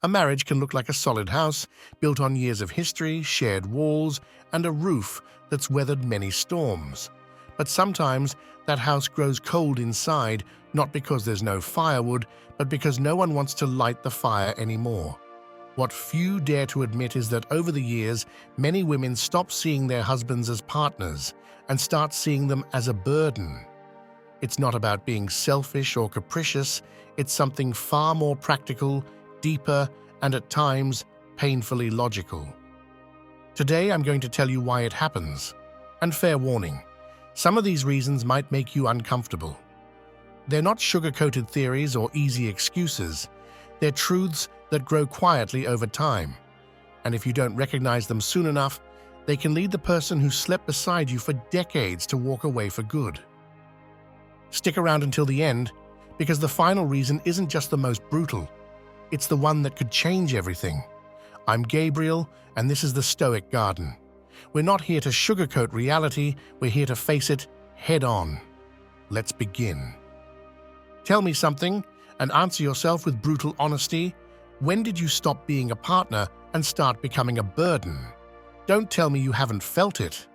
A marriage can look like a solid house, built on years of history, shared walls, and a roof that's weathered many storms. But sometimes that house grows cold inside, not because there's no firewood, but because no one wants to light the fire anymore. What few dare to admit is that over the years, many women stop seeing their husbands as partners and start seeing them as a burden. It's not about being selfish or capricious, it's something far more practical, deeper, and at times painfully logical. Today I'm going to tell you why it happens. And fair warning, some of these reasons might make you uncomfortable. They're not sugar-coated theories or easy excuses. They're truths that grow quietly over time. And if you don't recognize them soon enough, they can lead the person who slept beside you for decades to walk away for good. Stick around until the end, because the final reason isn't just the most brutal. It's the one that could change everything. I'm Gabriel, and this is the Stoic Garden. We're not here to sugarcoat reality, we're here to face it head-on. Let's begin. Tell me something, and answer yourself with brutal honesty. When did you stop being a partner and start becoming a burden? Don't tell me you haven't felt it.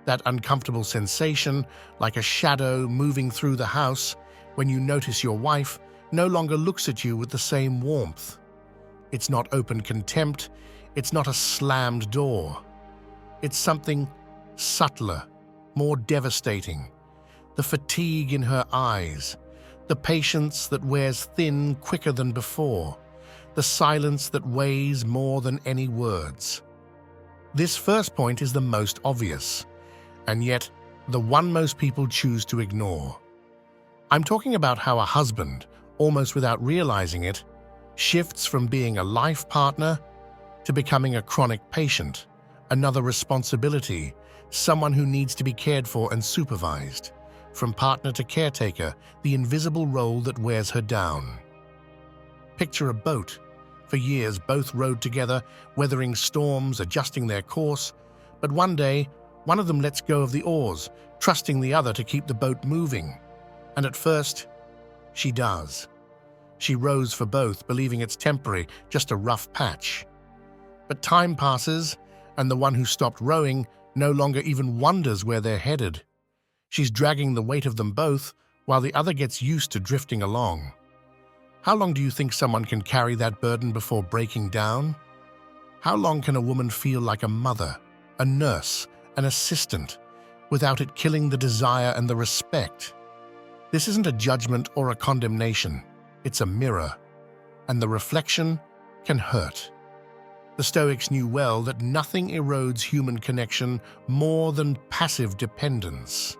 That uncomfortable sensation, like a shadow moving through the house, when you notice your wife no longer looks at you with the same warmth. It's not open contempt, it's not a slammed door. It's something subtler, more devastating. The fatigue in her eyes, the patience that wears thin quicker than before, the silence that weighs more than any words. This first point is the most obvious, and yet the one most people choose to ignore. I'm talking about how a husband, almost without realizing it, shifts from being a life partner to becoming a chronic patient, another responsibility, someone who needs to be cared for and supervised. From partner to caretaker, the invisible role that wears her down. Picture a boat. For years, both rowed together, weathering storms, adjusting their course. But one day, one of them lets go of the oars, trusting the other to keep the boat moving. And at first, she does. She rows for both, believing it's temporary, just a rough patch. But time passes, and the one who stopped rowing no longer even wonders where they're headed. She's dragging the weight of them both, while the other gets used to drifting along. How long do you think someone can carry that burden before breaking down? How long can a woman feel like a mother, a nurse, an assistant, without it killing the desire and the respect? This isn't a judgment or a condemnation. It's a mirror, and the reflection can hurt. The Stoics knew well that nothing erodes human connection more than passive dependence.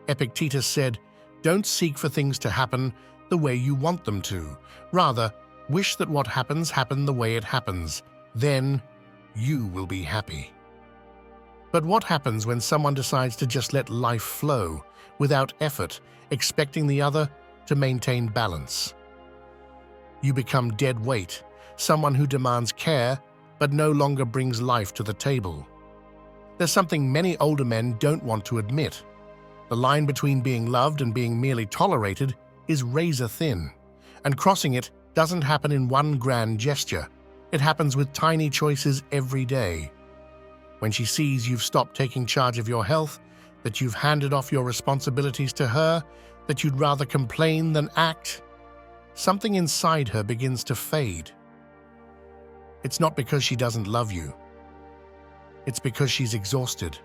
Epictetus said, "Don't seek for things to happen the way you want them to. Rather, wish that what happens happen the way it happens. Then you will be happy." But what happens when someone decides to just let life flow, without effort, expecting the other to maintain balance? You become dead weight, someone who demands care but no longer brings life to the table. There's something many older men don't want to admit. The line between being loved and being merely tolerated is razor thin, and crossing it doesn't happen in one grand gesture. It happens with tiny choices every day. When she sees you've stopped taking charge of your health, that you've handed off your responsibilities to her, that you'd rather complain than act, something inside her begins to fade. It's not because she doesn't love you. It's because she's exhausted.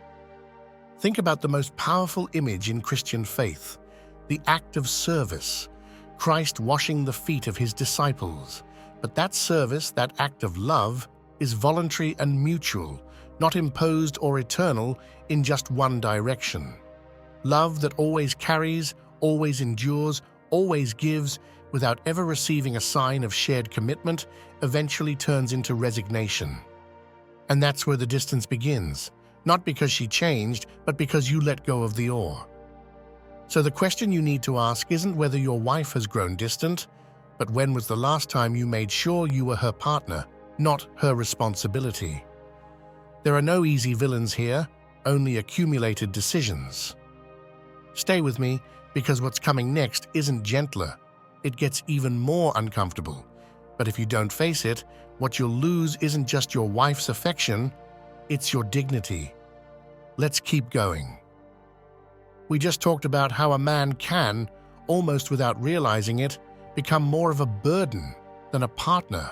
Think about the most powerful image in Christian faith, the act of service, Christ washing the feet of his disciples. But that service, that act of love, is voluntary and mutual, not imposed or eternal in just one direction. Love that always carries, always endures, always gives, without ever receiving a sign of shared commitment, eventually turns into resignation. And that's where the distance begins, not because she changed, but because you let go of the oar. So the question you need to ask isn't whether your wife has grown distant, but when was the last time you made sure you were her partner, not her responsibility? There are no easy villains here, only accumulated decisions. Stay with me, because what's coming next isn't gentler. It gets even more uncomfortable, But if you don't face it, what you'll lose isn't just your wife's affection, it's your dignity. Let's keep going. We just talked about how a man can, almost without realizing it, become more of a burden than a partner.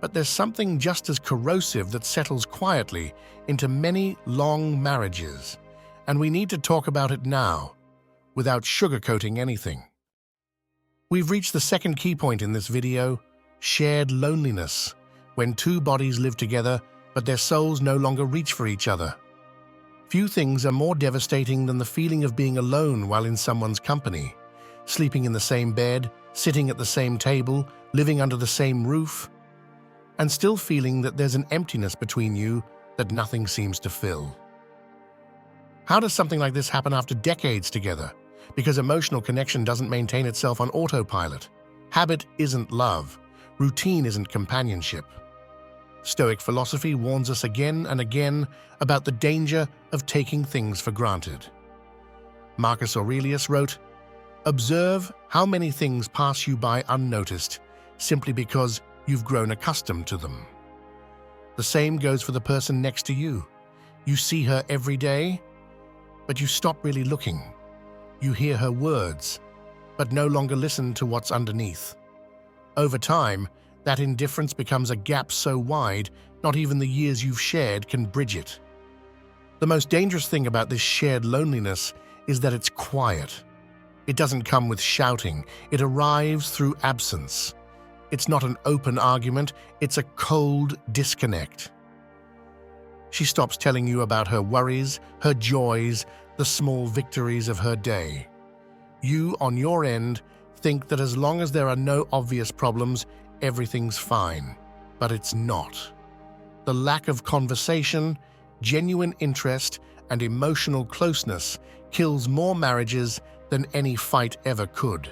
But there's something just as corrosive that settles quietly into many long marriages, and we need to talk about it now, without sugarcoating anything. We've reached the second key point in this video: shared loneliness, when two bodies live together but their souls no longer reach for each other. Few things are more devastating than the feeling of being alone while in someone's company, sleeping in the same bed, sitting at the same table, living under the same roof, and still feeling that there's an emptiness between you that nothing seems to fill. How does something like this happen after decades together? Because emotional connection doesn't maintain itself on autopilot. Habit isn't love. Routine isn't companionship. Stoic philosophy warns us again and again about the danger of taking things for granted. Marcus Aurelius wrote, "Observe how many things pass you by unnoticed, simply because you've grown accustomed to them." The same goes for the person next to you. You see her every day, but you stop really looking. You hear her words, but no longer listen to what's underneath. Over time, that indifference becomes a gap so wide, not even the years you've shared can bridge it. The most dangerous thing about this shared loneliness is that it's quiet. It doesn't come with shouting. It arrives through absence. It's not an open argument, it's a cold disconnect. She stops telling you about her worries, her joys, the small victories of her day. You, on your end, think that as long as there are no obvious problems, everything's fine. But it's not. The lack of conversation, genuine interest, and emotional closeness kills more marriages than any fight ever could.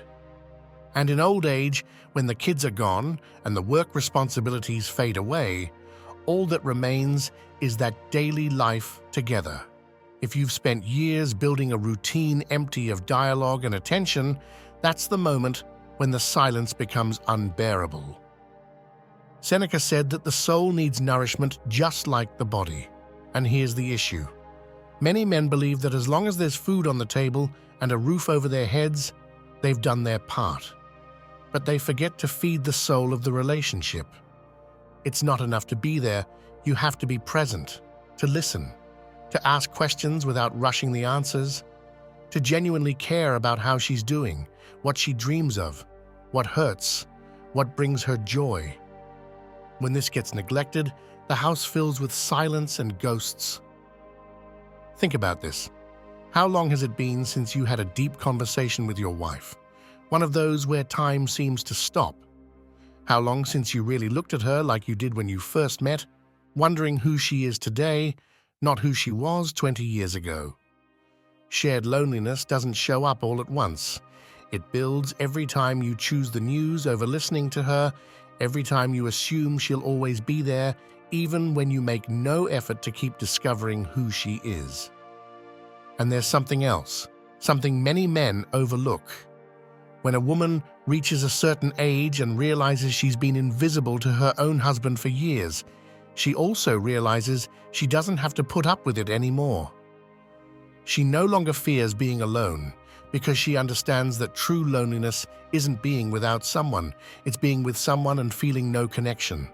And in old age, when the kids are gone and the work responsibilities fade away, all that remains is that daily life together. If you've spent years building a routine empty of dialogue and attention, that's the moment when the silence becomes unbearable. Seneca said that the soul needs nourishment just like the body. And here's the issue. Many men believe that as long as there's food on the table and a roof over their heads, they've done their part. But they forget to feed the soul of the relationship. It's not enough to be there, you have to be present, to listen, to ask questions without rushing the answers, to genuinely care about how she's doing, what she dreams of, what hurts, what brings her joy. When this gets neglected, the house fills with silence and ghosts. Think about this. How long has it been since you had a deep conversation with your wife? One of those where time seems to stop. How long since you really looked at her like you did when you first met, wondering who she is today, not who she was 20 years ago? Shared loneliness doesn't show up all at once. It builds every time you choose the news over listening to her, every time you assume she'll always be there, even when you make no effort to keep discovering who she is. And there's something else, something many men overlook. When a woman reaches a certain age and realizes she's been invisible to her own husband for years, she also realizes she doesn't have to put up with it anymore. She no longer fears being alone because she understands that true loneliness isn't being without someone, it's being with someone and feeling no connection.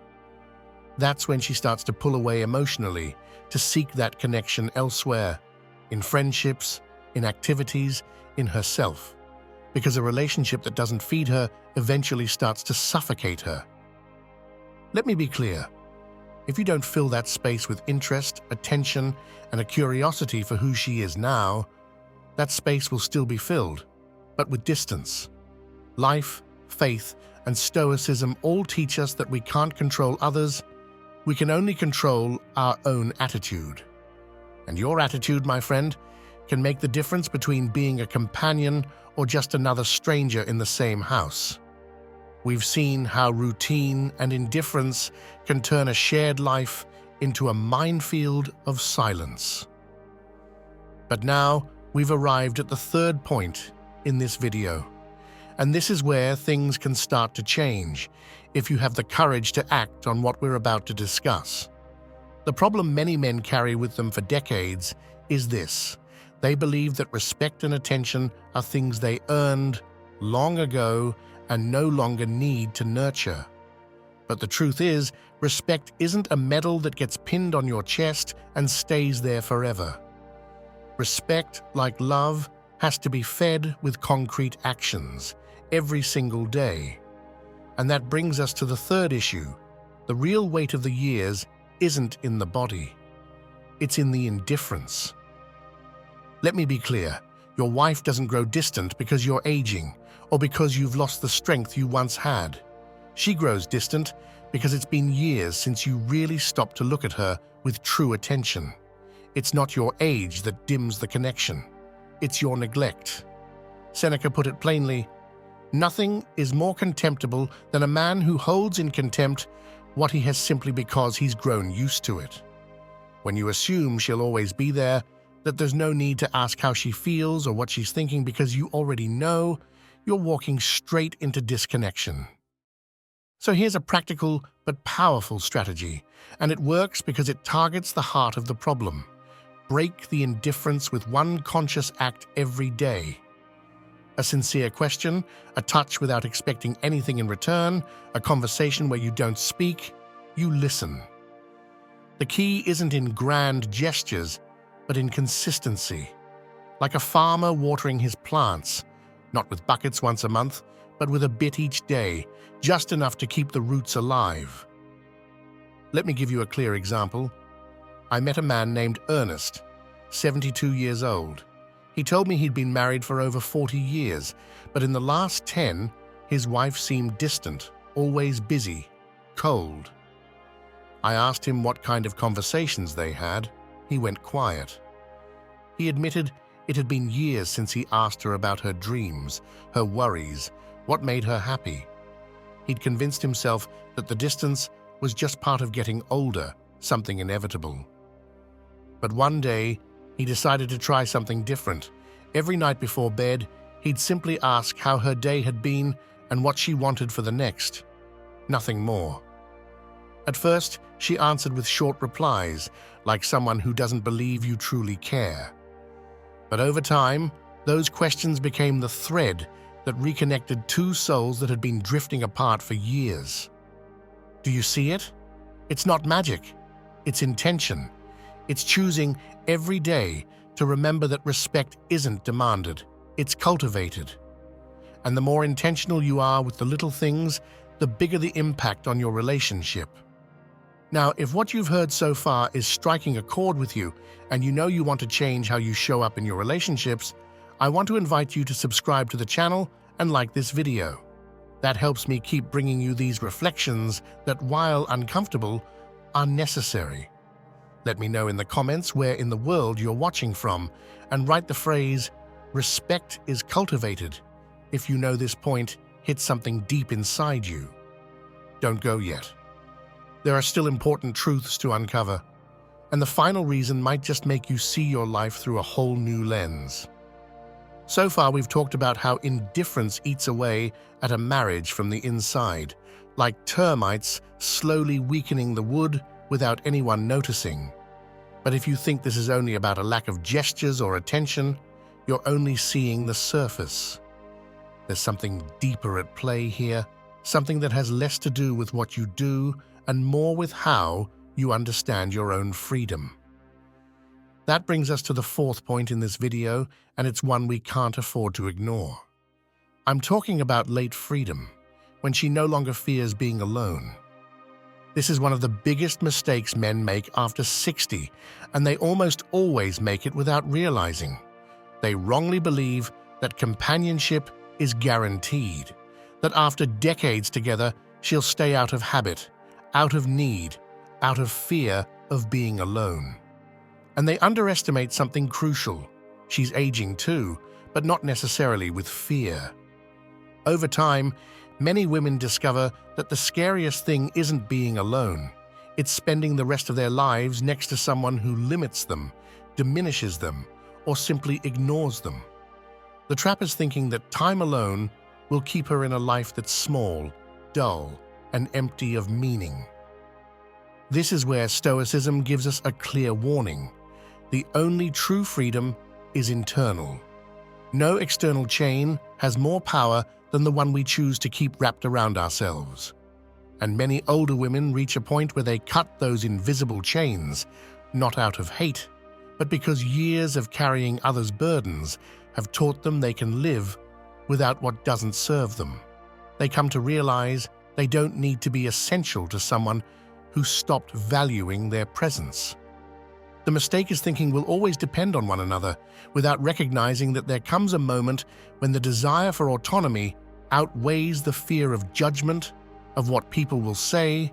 That's when she starts to pull away emotionally, to seek that connection elsewhere, in friendships, in activities, in herself. Because a relationship that doesn't feed her eventually starts to suffocate her. Let me be clear. If you don't fill that space with interest, attention, and a curiosity for who she is now, that space will still be filled, but with distance. Life, faith, and stoicism all teach us that we can't control others, we can only control our own attitude. And your attitude, my friend, can make the difference between being a companion or just another stranger in the same house. We've seen how routine and indifference can turn a shared life into a minefield of silence. But now we've arrived at the third point in this video, And this is where things can start to change, if you have the courage to act on what we're about to discuss. The problem many men carry with them for decades is this: they believe that respect and attention are things they earned long ago and no longer need to nurture. But the truth is, respect isn't a medal that gets pinned on your chest and stays there forever. Respect, like love, has to be fed with concrete actions every single day. And that brings us to the third issue. The real weight of the years isn't in the body. It's in the indifference. Let me be clear. Your wife doesn't grow distant because you're aging or because you've lost the strength you once had. She grows distant because it's been years since you really stopped to look at her with true attention. It's not your age that dims the connection. It's your neglect. Seneca put it plainly, "Nothing is more contemptible than a man who holds in contempt what he has simply because he's grown used to it." When you assume she'll always be there, that there's no need to ask how she feels or what she's thinking because you already know, you're walking straight into disconnection. So here's a practical but powerful strategy, and it works because it targets the heart of the problem. Break the indifference with one conscious act every day. A sincere question, a touch without expecting anything in return, a conversation where you don't speak, you listen. The key isn't in grand gestures, but in consistency. Like a farmer watering his plants, not with buckets once a month, but with a bit each day, just enough to keep the roots alive. Let me give you a clear example. I met a man named Ernest, 72 years old. He told me he'd been married for over 40 years, but in the last 10, his wife seemed distant, always busy, cold. I asked him what kind of conversations they had. He went quiet. He admitted it had been years since he asked her about her dreams, her worries, what made her happy. He'd convinced himself that the distance was just part of getting older, something inevitable. But one day, he decided to try something different. Every night before bed, he'd simply ask how her day had been and what she wanted for the next. Nothing more. At first, she answered with short replies, like someone who doesn't believe you truly care. But over time, those questions became the thread that reconnected two souls that had been drifting apart for years. Do you see it? It's not magic. It's intention. It's choosing every day to remember that respect isn't demanded, it's cultivated. And the more intentional you are with the little things, the bigger the impact on your relationship. Now, if what you've heard so far is striking a chord with you, and you know you want to change how you show up in your relationships, I want to invite you to subscribe to the channel and like this video. That helps me keep bringing you these reflections that, while uncomfortable, are necessary. Let me know in the comments where in the world you're watching from, and write the phrase, "Respect is cultivated." If you know this point hit something deep inside you. Don't go yet. There are still important truths to uncover, and the final reason might just make you see your life through a whole new lens. So far, we've talked about how indifference eats away at a marriage from the inside, like termites slowly weakening the wood without anyone noticing. But if you think this is only about a lack of gestures or attention, you're only seeing the surface. There's something deeper at play here, something that has less to do with what you do and more with how you understand your own freedom. That brings us to the fourth point in this video, and it's one we can't afford to ignore. I'm talking about late freedom, when she no longer fears being alone. This is one of the biggest mistakes men make after 60, and they almost always make it without realizing. They wrongly believe that companionship is guaranteed, that after decades together, she'll stay out of habit, out of need, out of fear of being alone. And they underestimate something crucial. She's aging too, but not necessarily with fear. Over time, many women discover that the scariest thing isn't being alone. It's spending the rest of their lives next to someone who limits them, diminishes them, or simply ignores them. The trap is thinking that time alone will keep her in a life that's small, dull, and empty of meaning. This is where Stoicism gives us a clear warning. The only true freedom is internal. No external chain has more power than the one we choose to keep wrapped around ourselves. And many older women reach a point where they cut those invisible chains, not out of hate, but because years of carrying others' burdens have taught them they can live without what doesn't serve them. They come to realize they don't need to be essential to someone who stopped valuing their presence. The mistake is thinking we'll always depend on one another without recognizing that there comes a moment when the desire for autonomy outweighs the fear of judgment, of what people will say,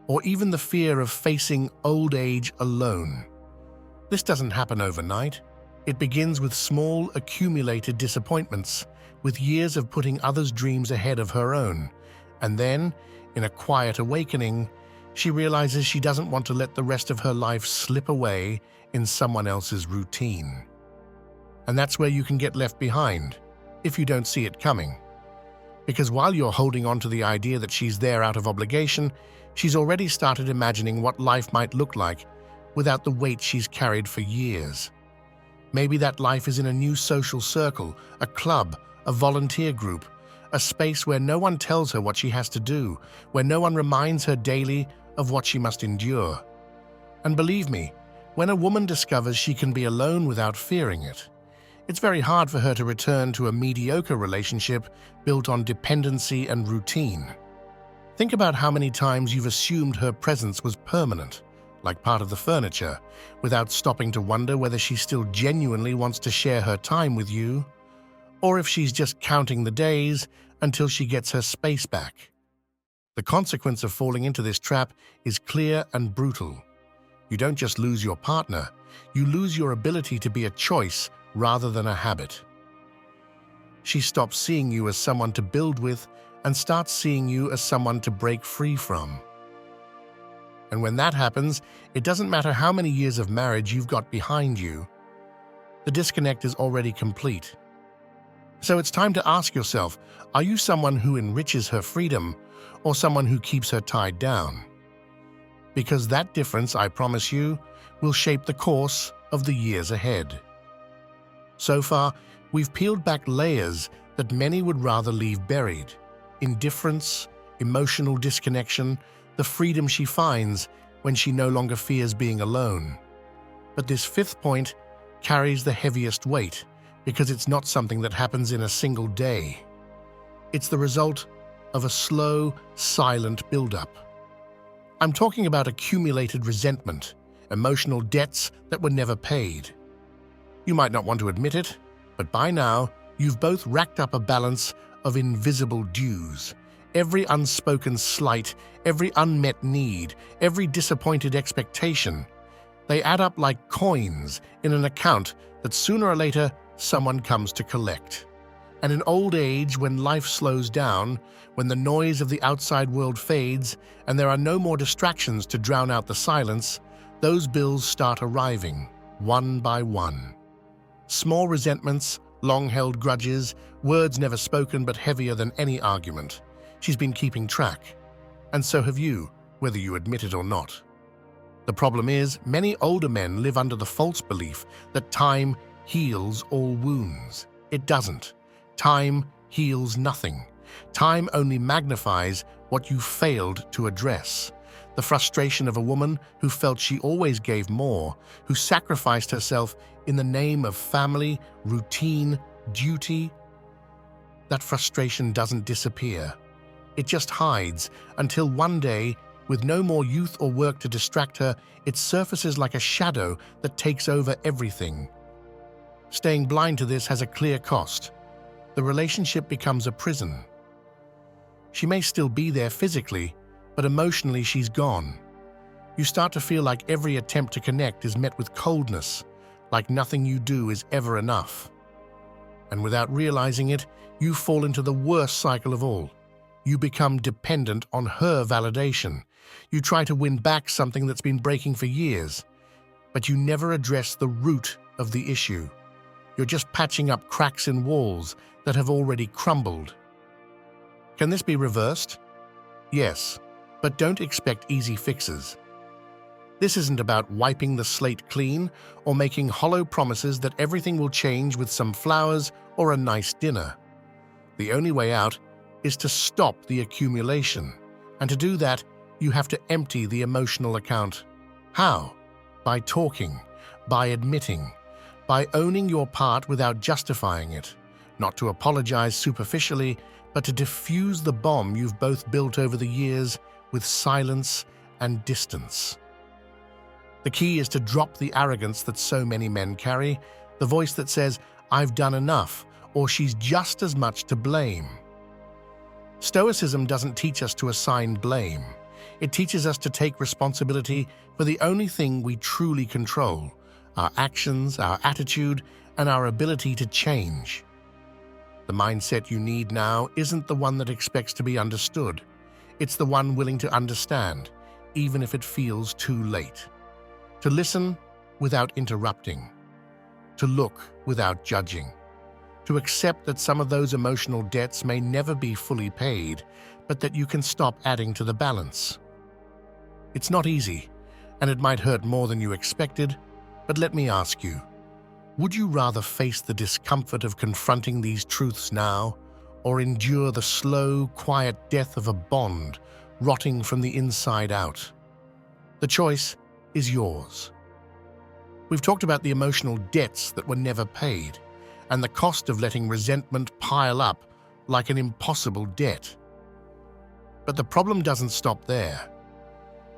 or even the fear of facing old age alone. This doesn't happen overnight. It begins with small, accumulated disappointments, with years of putting others' dreams ahead of her own. And then, in a quiet awakening, she realizes she doesn't want to let the rest of her life slip away in someone else's routine. And that's where you can get left behind, if you don't see it coming. Because while you're holding on to the idea that she's there out of obligation, she's already started imagining what life might look like without the weight she's carried for years. Maybe that life is in a new social circle, a club, a volunteer group, a space where no one tells her what she has to do, where no one reminds her daily of what she must endure. And believe me, when a woman discovers she can be alone without fearing it, it's very hard for her to return to a mediocre relationship built on dependency and routine. Think about how many times you've assumed her presence was permanent, like part of the furniture, without stopping to wonder whether she still genuinely wants to share her time with you, or if she's just counting the days until she gets her space back. The consequence of falling into this trap is clear and brutal. You don't just lose your partner, you lose your ability to be a choice rather than a habit. She stops seeing you as someone to build with and starts seeing you as someone to break free from. And when that happens, it doesn't matter how many years of marriage you've got behind you. The disconnect is already complete. So it's time to ask yourself, are you someone who enriches her freedom or someone who keeps her tied down? Because that difference, I promise you, will shape the course of the years ahead. So far, we've peeled back layers that many would rather leave buried. Indifference, emotional disconnection, the freedom she finds when she no longer fears being alone. But this fifth point carries the heaviest weight because it's not something that happens in a single day. It's the result of a slow, silent buildup. I'm talking about accumulated resentment, emotional debts that were never paid. You might not want to admit it, but by now, you've both racked up a balance of invisible dues. Every unspoken slight, every unmet need, every disappointed expectation. They add up like coins in an account that sooner or later someone comes to collect. And in old age, when life slows down, when the noise of the outside world fades and there are no more distractions to drown out the silence, those bills start arriving, one by one. Small resentments, long-held grudges, words never spoken but heavier than any argument. She's been keeping track. And so have you, whether you admit it or not. The problem is, many older men live under the false belief that time heals all wounds. It doesn't. Time heals nothing. Time only magnifies what you failed to address. The frustration of a woman who felt she always gave more, who sacrificed herself in the name of family, routine, duty. That frustration doesn't disappear. It just hides until one day, with no more youth or work to distract her, it surfaces like a shadow that takes over everything. Staying blind to this has a clear cost. The relationship becomes a prison. She may still be there physically, but emotionally she's gone. You start to feel like every attempt to connect is met with coldness, like nothing you do is ever enough. And without realizing it, you fall into the worst cycle of all. You become dependent on her validation. You try to win back something that's been breaking for years, but you never address the root of the issue. You're just patching up cracks in walls that have already crumbled. Can this be reversed? Yes, but don't expect easy fixes. This isn't about wiping the slate clean or making hollow promises that everything will change with some flowers or a nice dinner. The only way out is to stop the accumulation, and to do that, you have to empty the emotional account. How? By talking, by admitting, by owning your part without justifying it, not to apologize superficially, but to diffuse the bomb you've both built over the years with silence and distance. The key is to drop the arrogance that so many men carry, the voice that says, "I've done enough," or "she's just as much to blame." Stoicism doesn't teach us to assign blame. It teaches us to take responsibility for the only thing we truly control: our actions, our attitude, and our ability to change. The mindset you need now isn't the one that expects to be understood. It's the one willing to understand, even if it feels too late. To listen without interrupting. To look without judging. To accept that some of those emotional debts may never be fully paid, but that you can stop adding to the balance. It's not easy, and it might hurt more than you expected, but let me ask you, would you rather face the discomfort of confronting these truths now, or endure the slow, quiet death of a bond rotting from the inside out? The choice is yours. We've talked about the emotional debts that were never paid, and the cost of letting resentment pile up like an impossible debt. But the problem doesn't stop there.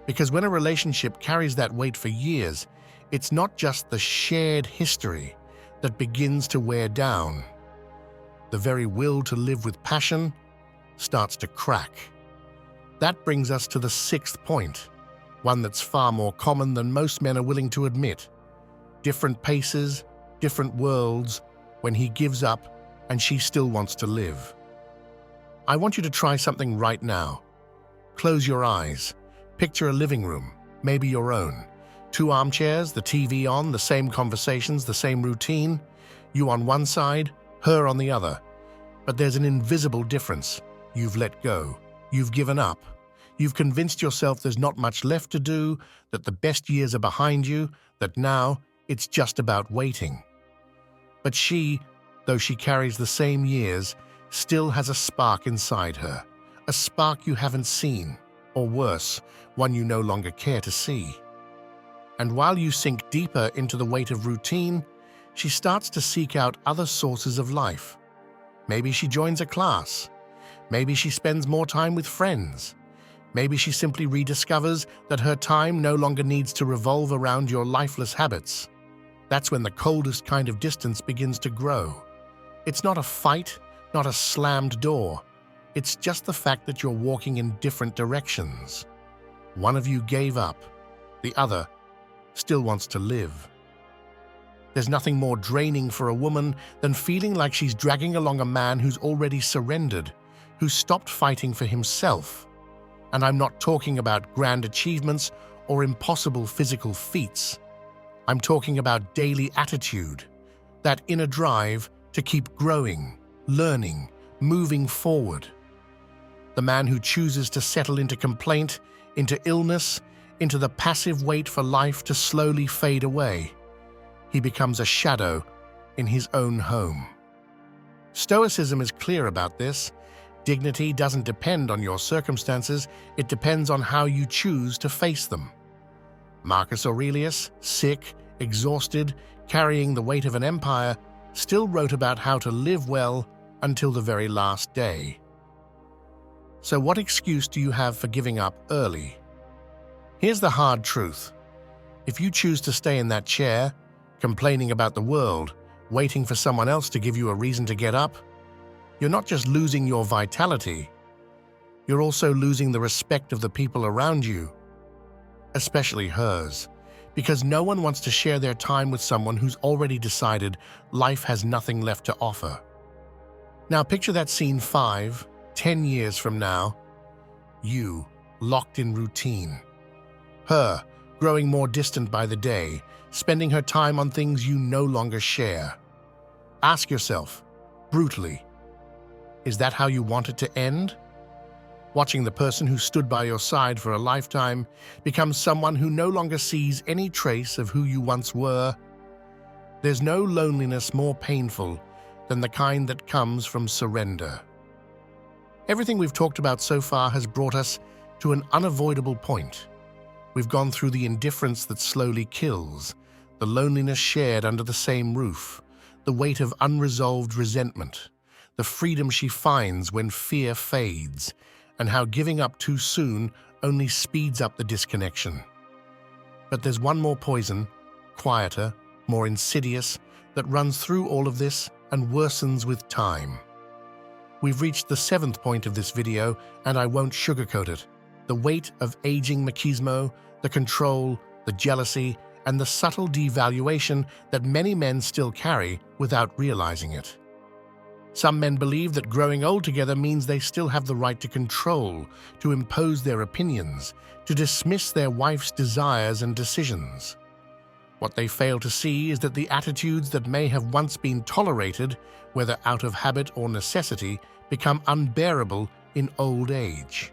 Because when a relationship carries that weight for years, it's not just the shared history that begins to wear down. The very will to live with passion starts to crack. That brings us to the sixth point, one that's far more common than most men are willing to admit. Different paces, different worlds, when he gives up and she still wants to live. I want you to try something right now. Close your eyes. Picture a living room, maybe your own. 2 armchairs, the TV on, the same conversations, the same routine. You on one side, her on the other. But there's an invisible difference. You've let go. You've given up. You've convinced yourself there's not much left to do, that the best years are behind you, that now it's just about waiting. But she, though she carries the same years, still has a spark inside her, a spark you haven't seen, or worse, one you no longer care to see. And while you sink deeper into the weight of routine, she starts to seek out other sources of life. Maybe she joins a class. Maybe she spends more time with friends. Maybe she simply rediscovers that her time no longer needs to revolve around your lifeless habits. That's when the coldest kind of distance begins to grow. It's not a fight, not a slammed door. It's just the fact that you're walking in different directions. One of you gave up. The other still wants to live. There's nothing more draining for a woman than feeling like she's dragging along a man who's already surrendered, who's stopped fighting for himself. And I'm not talking about grand achievements or impossible physical feats. I'm talking about daily attitude, that inner drive to keep growing, learning, moving forward. The man who chooses to settle into complaint, into illness, into the passive wait for life to slowly fade away. He becomes a shadow in his own home. Stoicism is clear about this. Dignity doesn't depend on your circumstances, it depends on how you choose to face them. Marcus Aurelius, sick, exhausted, carrying the weight of an empire, still wrote about how to live well until the very last day. So what excuse do you have for giving up early? Here's the hard truth. If you choose to stay in that chair, complaining about the world, waiting for someone else to give you a reason to get up, you're not just losing your vitality, you're also losing the respect of the people around you, especially hers, because no one wants to share their time with someone who's already decided life has nothing left to offer. Now picture that scene 5, 10 years from now. You, locked in routine. Her, growing more distant by the day, spending her time on things you no longer share. Ask yourself, brutally, is that how you want it to end? Watching the person who stood by your side for a lifetime become someone who no longer sees any trace of who you once were. There's no loneliness more painful than the kind that comes from surrender. Everything we've talked about so far has brought us to an unavoidable point. We've gone through the indifference that slowly kills, the loneliness shared under the same roof, the weight of unresolved resentment, the freedom she finds when fear fades, and how giving up too soon only speeds up the disconnection. But there's one more poison, quieter, more insidious, that runs through all of this and worsens with time. We've reached the 7th point of this video, and I won't sugarcoat it. The weight of aging machismo, the control, the jealousy, and the subtle devaluation that many men still carry without realizing it. Some men believe that growing old together means they still have the right to control, to impose their opinions, to dismiss their wife's desires and decisions. What they fail to see is that the attitudes that may have once been tolerated, whether out of habit or necessity, become unbearable in old age.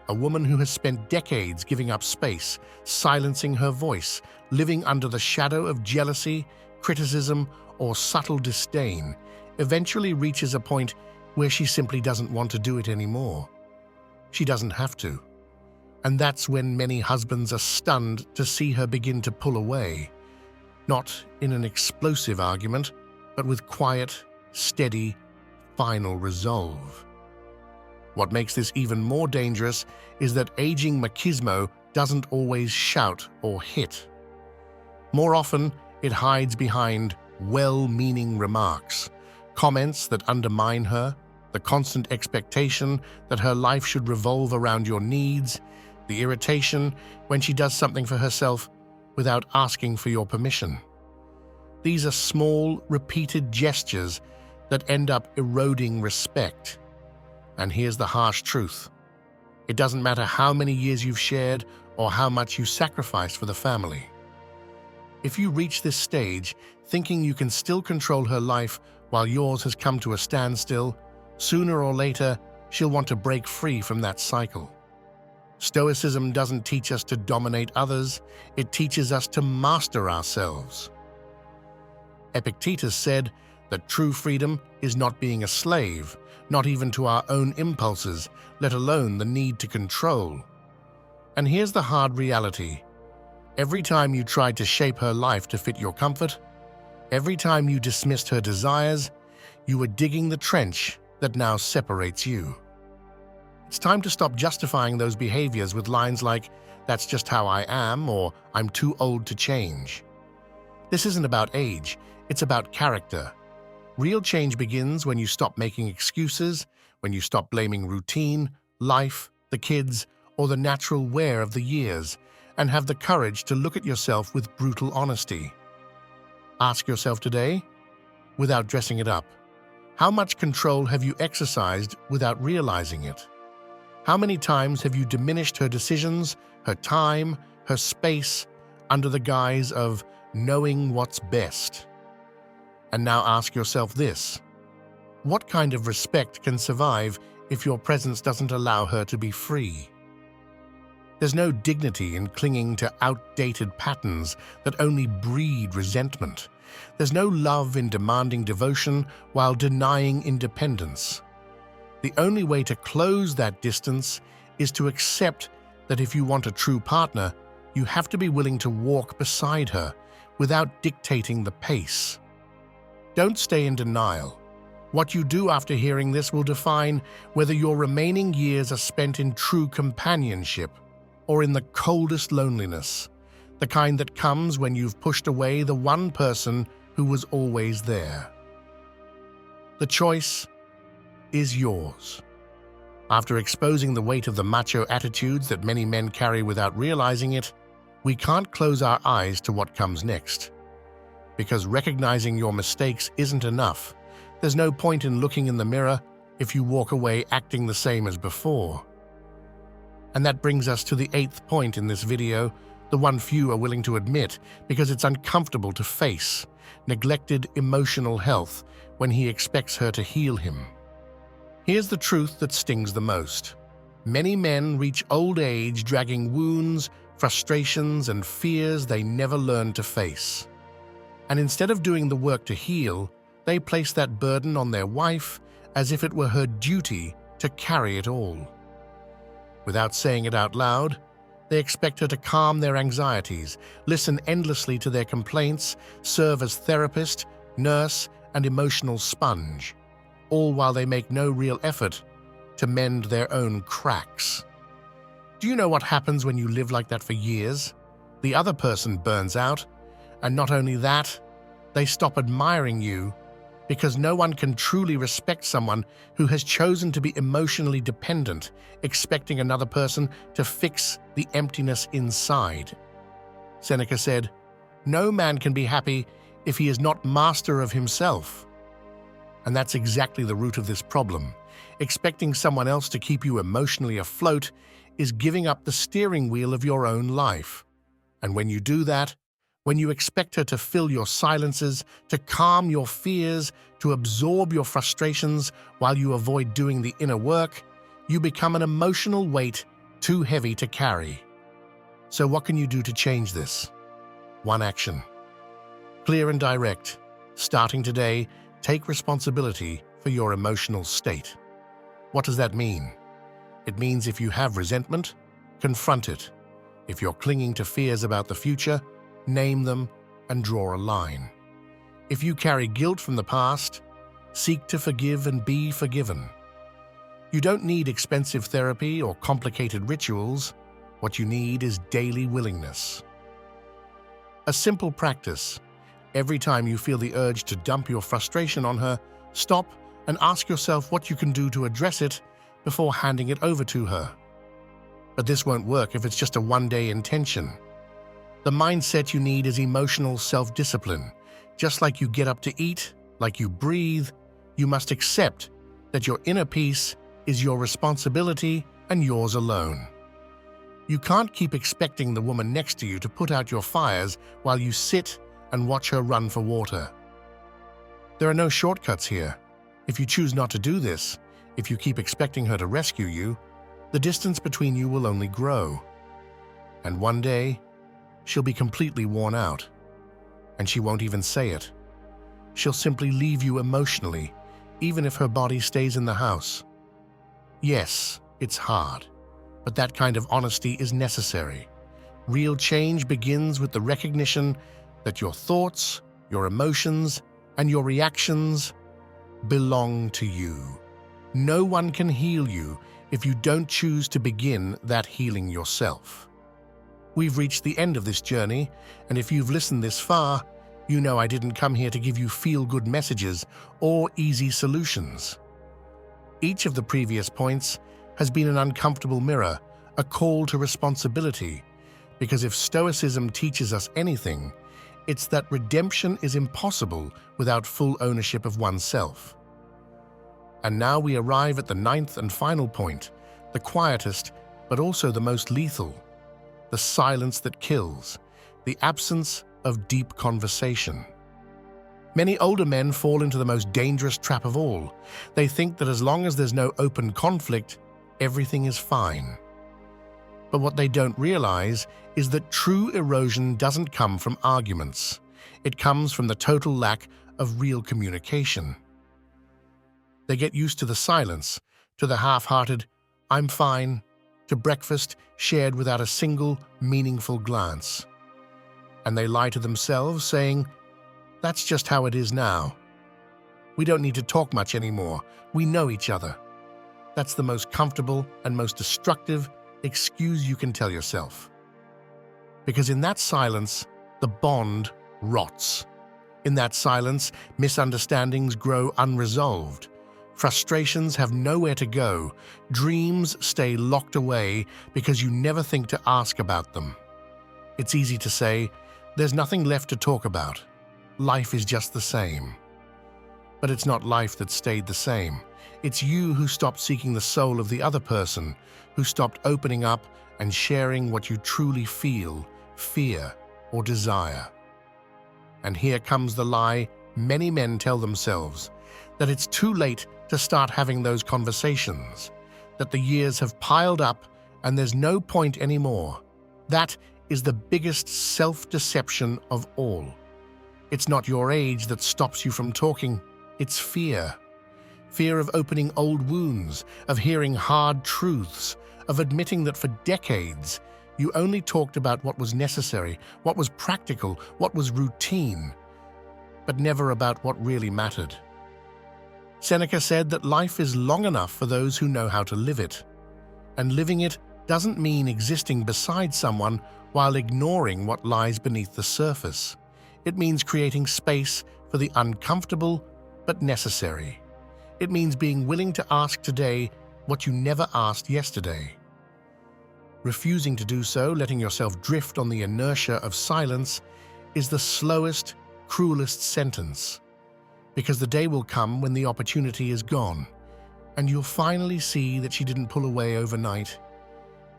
A woman who has spent decades giving up space, silencing her voice, living under the shadow of jealousy, criticism, or subtle disdain, eventually reaches a point where she simply doesn't want to do it anymore. She doesn't have to. And that's when many husbands are stunned to see her begin to pull away, not in an explosive argument, but with quiet, steady, final resolve. What makes this even more dangerous is that aging machismo doesn't always shout or hit. More often, it hides behind well-meaning remarks, comments that undermine her, the constant expectation that her life should revolve around your needs, the irritation when she does something for herself without asking for your permission. These are small, repeated gestures that end up eroding respect. And here's the harsh truth. It doesn't matter how many years you've shared or how much you sacrificed for the family. If you reach this stage thinking you can still control her life while yours has come to a standstill, sooner or later she'll want to break free from that cycle. Stoicism doesn't teach us to dominate others, it teaches us to master ourselves. Epictetus said that true freedom is not being a slave, not even to our own impulses, let alone the need to control. And here's the hard reality. Every time you tried to shape her life to fit your comfort, every time you dismissed her desires, you were digging the trench that now separates you. It's time to stop justifying those behaviors with lines like, "That's just how I am," or "I'm too old to change." This isn't about age, it's about character. Real change begins when you stop making excuses, when you stop blaming routine, life, the kids, or the natural wear of the years, and have the courage to look at yourself with brutal honesty. Ask yourself today, without dressing it up, how much control have you exercised without realizing it? How many times have you diminished her decisions, her time, her space, under the guise of knowing what's best? And now ask yourself this: what kind of respect can survive if your presence doesn't allow her to be free? There's no dignity in clinging to outdated patterns that only breed resentment. There's no love in demanding devotion while denying independence. The only way to close that distance is to accept that if you want a true partner, you have to be willing to walk beside her without dictating the pace. Don't stay in denial. What you do after hearing this will define whether your remaining years are spent in true companionship or in the coldest loneliness, the kind that comes when you've pushed away the one person who was always there. The choice is yours. After exposing the weight of the macho attitudes that many men carry without realizing it, we can't close our eyes to what comes next. Because recognizing your mistakes isn't enough. There's no point in looking in the mirror if you walk away acting the same as before. And that brings us to the 8th point in this video, the one few are willing to admit because it's uncomfortable to face: neglected emotional health when he expects her to heal him. Here's the truth that stings the most. Many men reach old age dragging wounds, frustrations, and fears they never learned to face. And instead of doing the work to heal, they place that burden on their wife as if it were her duty to carry it all. Without saying it out loud, they expect her to calm their anxieties, listen endlessly to their complaints, serve as therapist, nurse, and emotional sponge, all while they make no real effort to mend their own cracks. Do you know what happens when you live like that for years? The other person burns out, and not only that, they stop admiring you because no one can truly respect someone who has chosen to be emotionally dependent, expecting another person to fix the emptiness inside. Seneca said, "No man can be happy if he is not master of himself." And that's exactly the root of this problem. Expecting someone else to keep you emotionally afloat is giving up the steering wheel of your own life. And when you do that, when you expect her to fill your silences, to calm your fears, to absorb your frustrations while you avoid doing the inner work, you become an emotional weight too heavy to carry. So what can you do to change this? One action. Clear and direct. Starting today, take responsibility for your emotional state. What does that mean? It means if you have resentment, confront it. If you're clinging to fears about the future, name them and draw a line. If you carry guilt from the past, seek to forgive and be forgiven. You don't need expensive therapy or complicated rituals. What you need is daily willingness. A simple practice. Every time you feel the urge to dump your frustration on her, stop and ask yourself what you can do to address it before handing it over to her. But this won't work if it's just a one-day intention. The mindset you need is emotional self-discipline. Just like you get up to eat, like you breathe, you must accept that your inner peace is your responsibility and yours alone. You can't keep expecting the woman next to you to put out your fires while you sit and watch her run for water. There are no shortcuts here. If you choose not to do this, if you keep expecting her to rescue you, the distance between you will only grow. And one day, she'll be completely worn out. And she won't even say it. She'll simply leave you emotionally, even if her body stays in the house. Yes, it's hard, but that kind of honesty is necessary. Real change begins with the recognition that your thoughts, your emotions, and your reactions belong to you. No one can heal you if you don't choose to begin that healing yourself. We've reached the end of this journey, and if you've listened this far, you know I didn't come here to give you feel-good messages or easy solutions. Each of the previous points has been an uncomfortable mirror, a call to responsibility, because if Stoicism teaches us anything, it's that redemption is impossible without full ownership of oneself. And now we arrive at the ninth and final point, the quietest, but also the most lethal. The silence that kills, the absence of deep conversation. Many older men fall into the most dangerous trap of all. They think that as long as there's no open conflict, everything is fine. But what they don't realize is that true erosion doesn't come from arguments. It comes from the total lack of real communication. They get used to the silence, to the half-hearted, "I'm fine," to breakfast shared without a single meaningful glance. And they lie to themselves, saying, "That's just how it is now. We don't need to talk much anymore. We know each other." That's the most comfortable and most destructive excuse you can tell yourself. Because in that silence, the bond rots. In that silence, misunderstandings grow unresolved. Frustrations have nowhere to go. Dreams stay locked away because you never think to ask about them. It's easy to say, "There's nothing left to talk about. Life is just the same." But it's not life that stayed the same. It's you who stopped seeking the soul of the other person, who stopped opening up and sharing what you truly feel, fear, or desire. And here comes the lie many men tell themselves, that it's too late to start having those conversations, that the years have piled up and there's no point anymore. That is the biggest self-deception of all. It's not your age that stops you from talking, it's fear. Fear of opening old wounds, of hearing hard truths, of admitting that for decades you only talked about what was necessary, what was practical, what was routine, but never about what really mattered. Seneca said that life is long enough for those who know how to live it, and living it doesn't mean existing beside someone while ignoring what lies beneath the surface. It means creating space for the uncomfortable but necessary. It means being willing to ask today what you never asked yesterday. Refusing to do so, letting yourself drift on the inertia of silence, is the slowest, cruelest sentence. Because the day will come when the opportunity is gone, and you'll finally see that she didn't pull away overnight.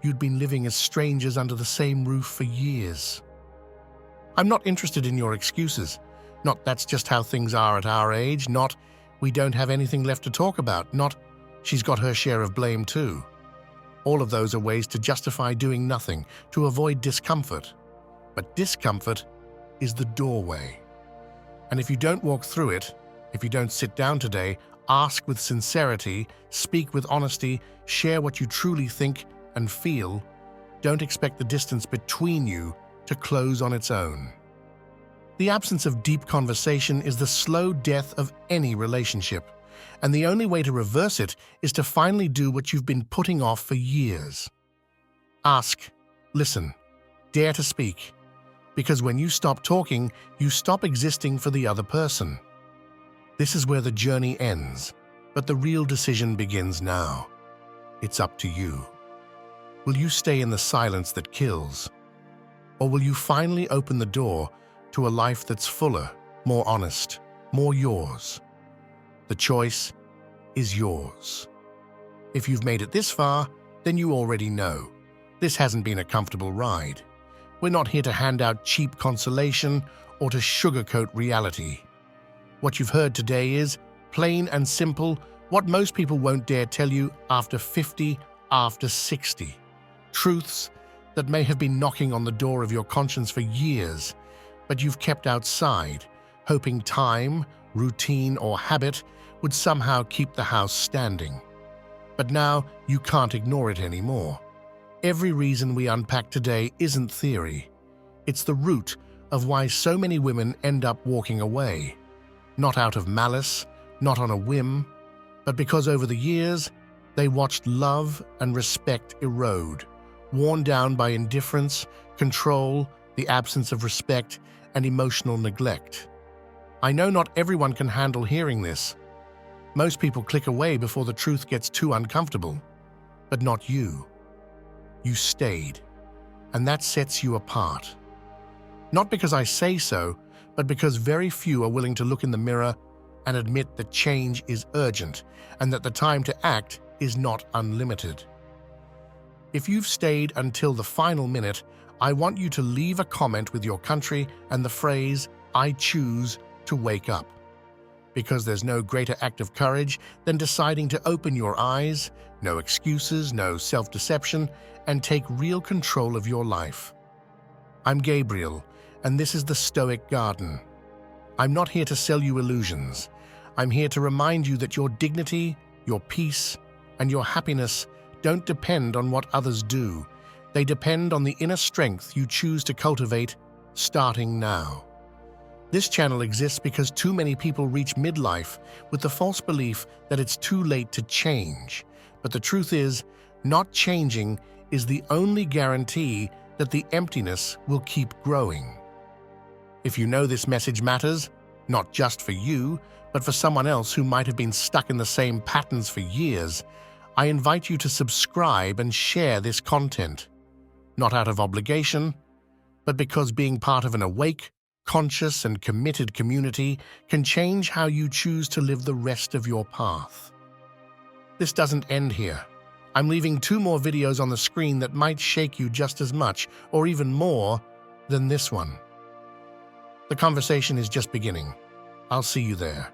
You'd been living as strangers under the same roof for years. I'm not interested in your excuses. Not that's just how things are at our age, not we don't have anything left to talk about, not she's got her share of blame too. All of those are ways to justify doing nothing, to avoid discomfort. But discomfort is the doorway. And if you don't walk through it, if you don't sit down today, ask with sincerity, speak with honesty, share what you truly think and feel, don't expect the distance between you to close on its own. The absence of deep conversation is the slow death of any relationship, and the only way to reverse it is to finally do what you've been putting off for years. Ask, listen, dare to speak, because when you stop talking, you stop existing for the other person. This is where the journey ends, but the real decision begins now. It's up to you. Will you stay in the silence that kills, or will you finally open the door to a life that's fuller, more honest, more yours? The choice is yours. If you've made it this far, then you already know. This hasn't been a comfortable ride. We're not here to hand out cheap consolation or to sugarcoat reality. What you've heard today is, plain and simple, what most people won't dare tell you after 50, after 60. Truths that may have been knocking on the door of your conscience for years, but you've kept outside, hoping time, routine, or habit would somehow keep the house standing. But now you can't ignore it anymore. Every reason we unpack today isn't theory. It's the root of why so many women end up walking away. Not out of malice, not on a whim, but because over the years, they watched love and respect erode, worn down by indifference, control, the absence of respect, and emotional neglect. I know not everyone can handle hearing this. Most people click away before the truth gets too uncomfortable. But not you. You stayed, and that sets you apart. Not because I say so, but because very few are willing to look in the mirror and admit that change is urgent and that the time to act is not unlimited. If you've stayed until the final minute, I want you to leave a comment with your country and the phrase, "I choose to wake up." Because there's no greater act of courage than deciding to open your eyes, no excuses, no self-deception, and take real control of your life. I'm Gabriel, and this is the Stoic Garden. I'm not here to sell you illusions. I'm here to remind you that your dignity, your peace, and your happiness don't depend on what others do. They depend on the inner strength you choose to cultivate starting now. This channel exists because too many people reach midlife with the false belief that it's too late to change. But the truth is, not changing is the only guarantee that the emptiness will keep growing. If you know this message matters, not just for you, but for someone else who might have been stuck in the same patterns for years, I invite you to subscribe and share this content. Not out of obligation, but because being part of an awake, conscious, and committed community can change how you choose to live the rest of your path. This doesn't end here. I'm leaving 2 more videos on the screen that might shake you just as much, or even more, than this one. The conversation is just beginning. I'll see you there.